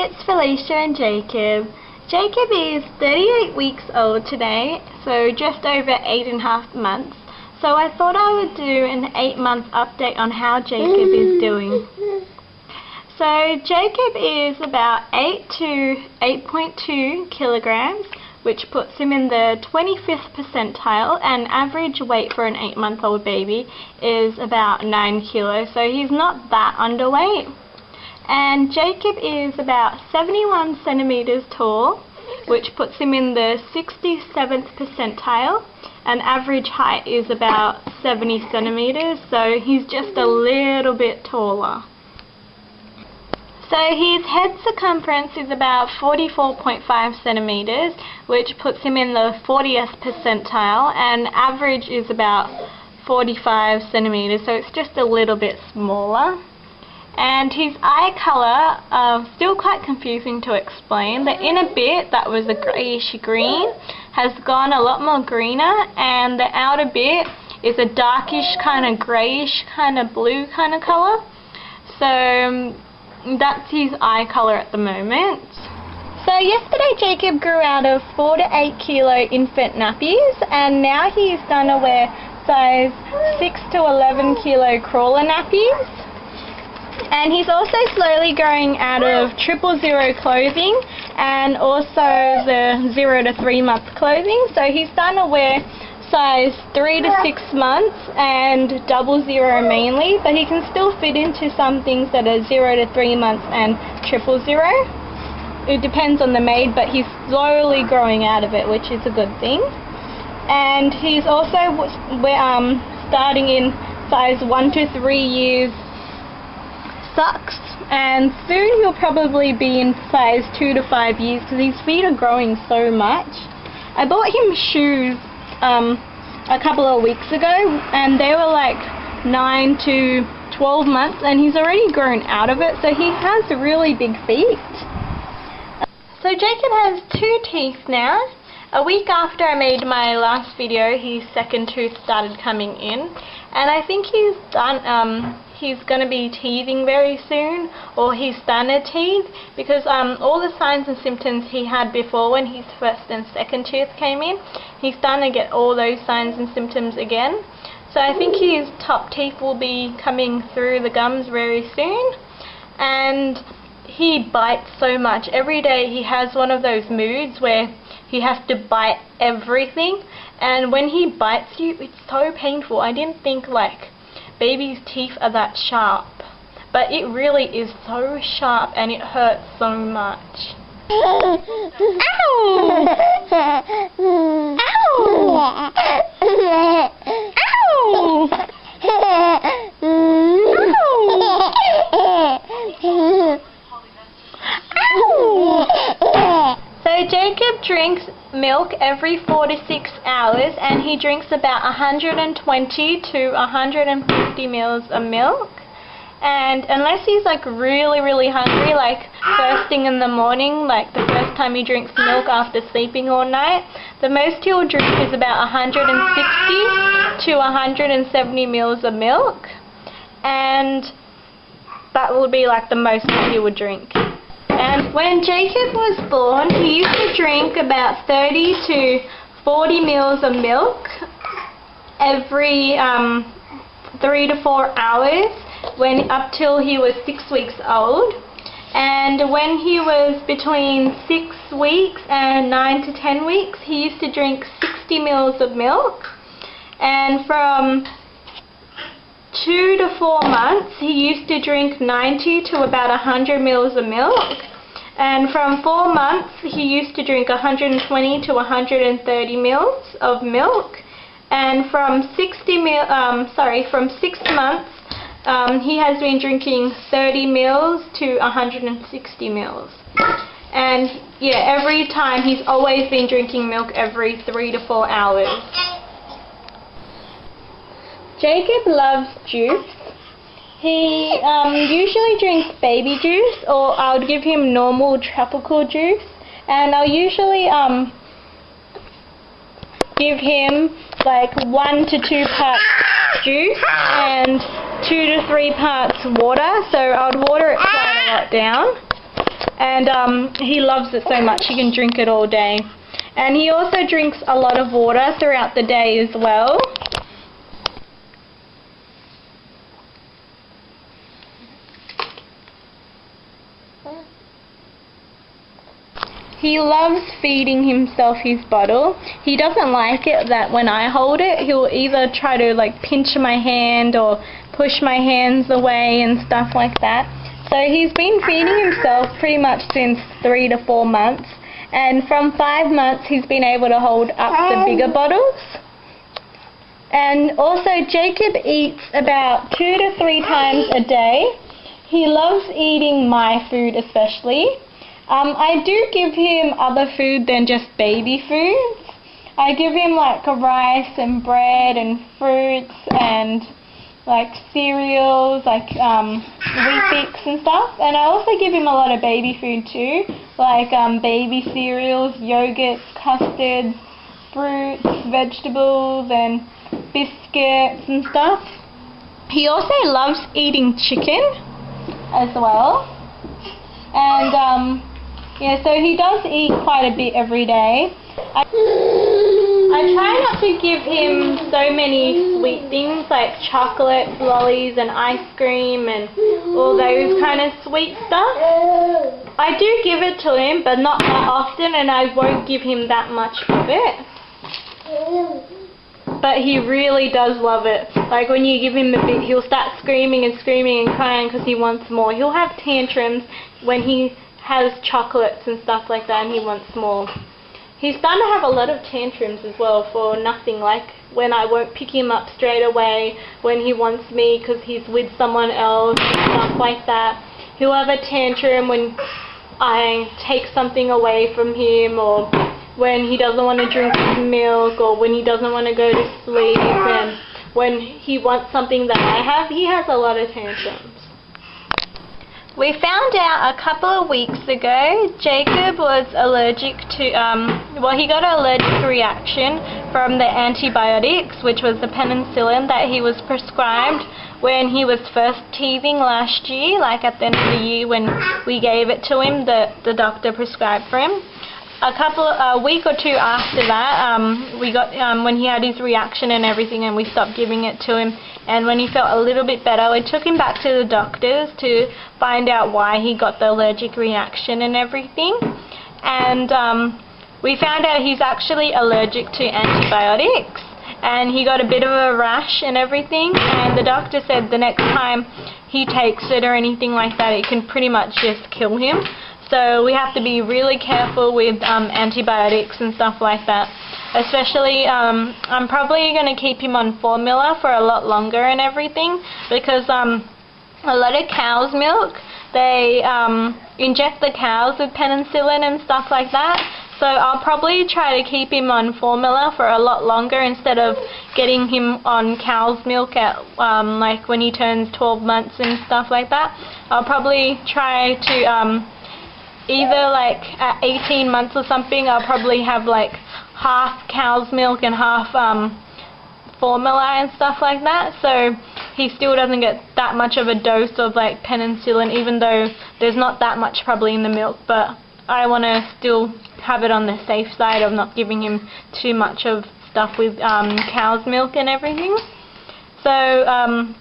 it's Felicia and Jacob. Jacob is 38 weeks old today, so just over 8.5 months. So I thought I would do an 8-month update on how Jacob is doing. So Jacob is about 8 to 8.2 kilograms, which puts him in the 25th percentile, and average weight for an 8-month-old baby is about 9 kilos, so he's not that underweight. And Jacob is about 71 centimeters tall, which puts him in the 67th percentile, and average height is about 70 centimeters, so he's just a little bit taller. So his head circumference is about 44.5 centimeters, which puts him in the 40th percentile, and average is about 45 centimeters, so it's just a little bit smaller. And his eye colour, still quite confusing to explain. The inner bit that was a greyish green has gone a lot more greener, and the outer bit is a darkish kind of greyish kind of blue kind of colour. So that's his eye colour at the moment. So yesterday Jacob grew out of 4 to 8 kilo infant nappies, and now he's going to wear size 6 to 11 kilo crawler nappies. And he's also slowly growing out of 000 clothing and also the 0 to 3 month clothing. So he's starting to wear size 3 to 6 months and 00 mainly, but he can still fit into some things that are 0 to 3 months and 000. It depends on the maid, but he's slowly growing out of it, which is a good thing. And he's also starting in size 1 to 3 years socks, and soon he'll probably be in size 2 to 5 years because his feet are growing so much. I bought him shoes a couple of weeks ago, and they were like 9 to 12 months, and he's already grown out of it, so he has really big feet. So Jacob has 2 teeth now. A week after I made my last video, his second tooth started coming in, and I think he's done. He's going to be teething very soon, or he's starting to teeth, because all the signs and symptoms he had before when his first and second tooth came in, he's starting to get all those signs and symptoms again. So I think his top teeth will be coming through the gums very soon. And he bites so much. Every day he has one of those moods where he has to bite everything, and when he bites you, it's so painful. I didn't think like baby's teeth are that sharp, but it really is so sharp and it hurts so much. Ow! Ow! Ow! So Jacob drinks milk every 4 to 6 hours, and he drinks about 120 to 150 mils of milk. And unless he's like really hungry, like first thing in the morning, like the first time he drinks milk after sleeping all night, the most he'll drink is about 160 to 170 mils of milk, and that will be like the most that he would drink. And when Jacob was born, he used to drink about 30 to 40 mils of milk every 3 to 4 hours up till he was 6 weeks old. And when he was between 6 weeks and 9 to 10 weeks, he used to drink 60 mils of milk. And from 2 to 4 months, he used to drink 90 to about 100 mils of milk. And from 4 months, he used to drink 120 to 130 mils of milk. And from 6 months, he has been drinking 30 mils to 160 mils. And yeah, every time he's always been drinking milk every 3 to 4 hours. Jacob loves juice. He usually drinks baby juice, or I'll give him normal tropical juice, and I'll usually give him like 1 to 2 parts juice and 2 to 3 parts water, so I'd water it quite a lot down. And he loves it so much he can drink it all day. And he also drinks a lot of water throughout the day as well. He loves feeding himself his bottle. He doesn't like it that when I hold it, he'll either try to like pinch my hand or push my hands away and stuff like that. So he's been feeding himself pretty much since 3 to 4 months. And from 5 months, he's been able to hold up the bigger bottles. And also, Jacob eats about 2 to 3 times a day. He loves eating my food especially. I do give him other food than just baby foods. I give him like rice and bread and fruits and like cereals, like Weet-Bix and stuff. And I also give him a lot of baby food too, like baby cereals, yogurts, custards, fruits, vegetables and biscuits and stuff. He also loves eating chicken as well. And yeah, so he does eat quite a bit every day. I try not to give him so many sweet things like chocolate, lollies and ice cream and all those kind of sweet stuff. I do give it to him, but not that often, and I won't give him that much of it. But he really does love it. Like when you give him a bit, he'll start screaming and crying because he wants more. He'll have tantrums when he has chocolates and stuff like that and he wants more. He's starting to have a lot of tantrums as well for nothing, like when I won't pick him up straight away, when he wants me because he's with someone else and stuff like that. He'll have a tantrum when I take something away from him, or when he doesn't want to drink his milk, or when he doesn't want to go to sleep, and when he wants something that I have, he has a lot of tantrums. We found out a couple of weeks ago Jacob was allergic to, he got an allergic reaction from the antibiotics, which was the penicillin that he was prescribed when he was first teething last year, like at the end of the year when we gave it to him, the doctor prescribed for him. A week or two after that, we got when he had his reaction and everything, and we stopped giving it to him. And when he felt a little bit better, we took him back to the doctors to find out why he got the allergic reaction and everything. And we found out he's actually allergic to antibiotics, and he got a bit of a rash and everything. And the doctor said the next time he takes it or anything like that, it can pretty much just kill him. So we have to be really careful with antibiotics and stuff like that. Especially, I'm probably going to keep him on formula for a lot longer and everything, because a lot of cow's milk, they inject the cows with penicillin and stuff like that. So I'll probably try to keep him on formula for a lot longer instead of getting him on cow's milk at like when he turns 12 months and stuff like that. I'll probably try to either like at 18 months or something, I'll probably have like half cow's milk and half formula and stuff like that, so he still doesn't get that much of a dose of like penicillin, even though there's not that much probably in the milk. But I want to still have it on the safe side of not giving him too much of stuff with cow's milk and everything. So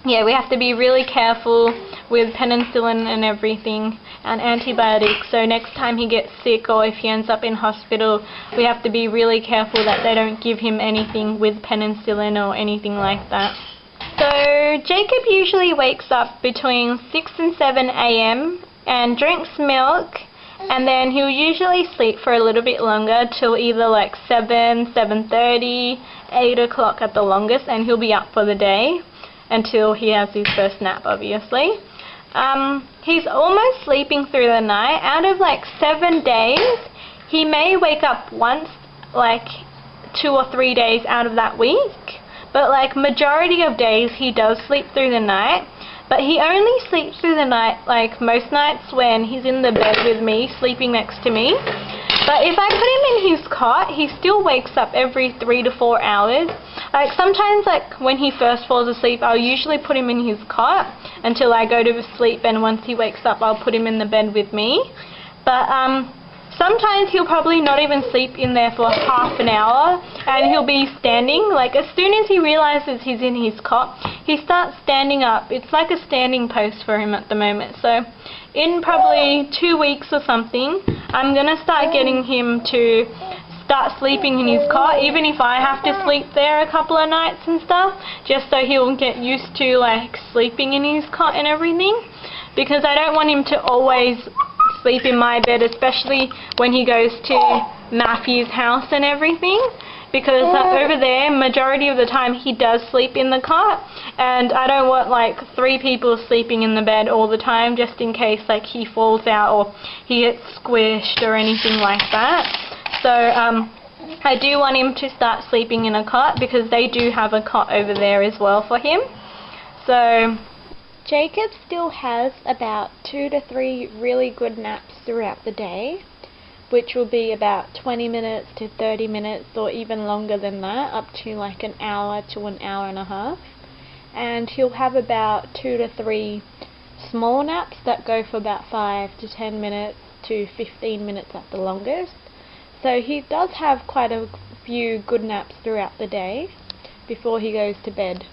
yeah, we have to be really careful with penicillin and everything and antibiotics. So next time he gets sick or if he ends up in hospital, we have to be really careful that they don't give him anything with penicillin or anything like that. So Jacob usually wakes up between 6 and 7 a.m. and drinks milk, and then he'll usually sleep for a little bit longer till either like 7, 7:30, 8 o'clock at the longest, and he'll be up for the day until he has his first nap, obviously. He's almost sleeping through the night. Out of like 7 days, he may wake up once, like 2 or 3 days out of that week. But like majority of days, he does sleep through the night. But he only sleeps through the night, like most nights, when he's in the bed with me, sleeping next to me. But if I put him in his cot, he still wakes up every 3 to 4 hours. Like sometimes, like when he first falls asleep, I'll usually put him in his cot until I go to sleep, and once he wakes up, I'll put him in the bed with me. But sometimes he'll probably not even sleep in there for half an hour, and he'll be standing. Like as soon as he realizes he's in his cot, he starts standing up. It's like a standing post for him at the moment. So in probably 2 weeks or something, I'm going to start getting him to start sleeping in his cot, even if I have to sleep there a couple of nights and stuff, just so he'll get used to like sleeping in his cot and everything, because I don't want him to always sleep in my bed, especially when he goes to Matthew's house and everything, because over there majority of the time he does sleep in the cot, and I don't want like 3 people sleeping in the bed all the time, just in case like he falls out or he gets squished or anything like that. So I do want him to start sleeping in a cot, because they do have a cot over there as well for him. So Jacob still has about 2 to 3 really good naps throughout the day, which will be about 20 minutes to 30 minutes or even longer than that, up to like an hour to an hour and a half. And he'll have about 2 to 3 small naps that go for about 5 to 10 minutes to 15 minutes at the longest. So he does have quite a few good naps throughout the day before he goes to bed.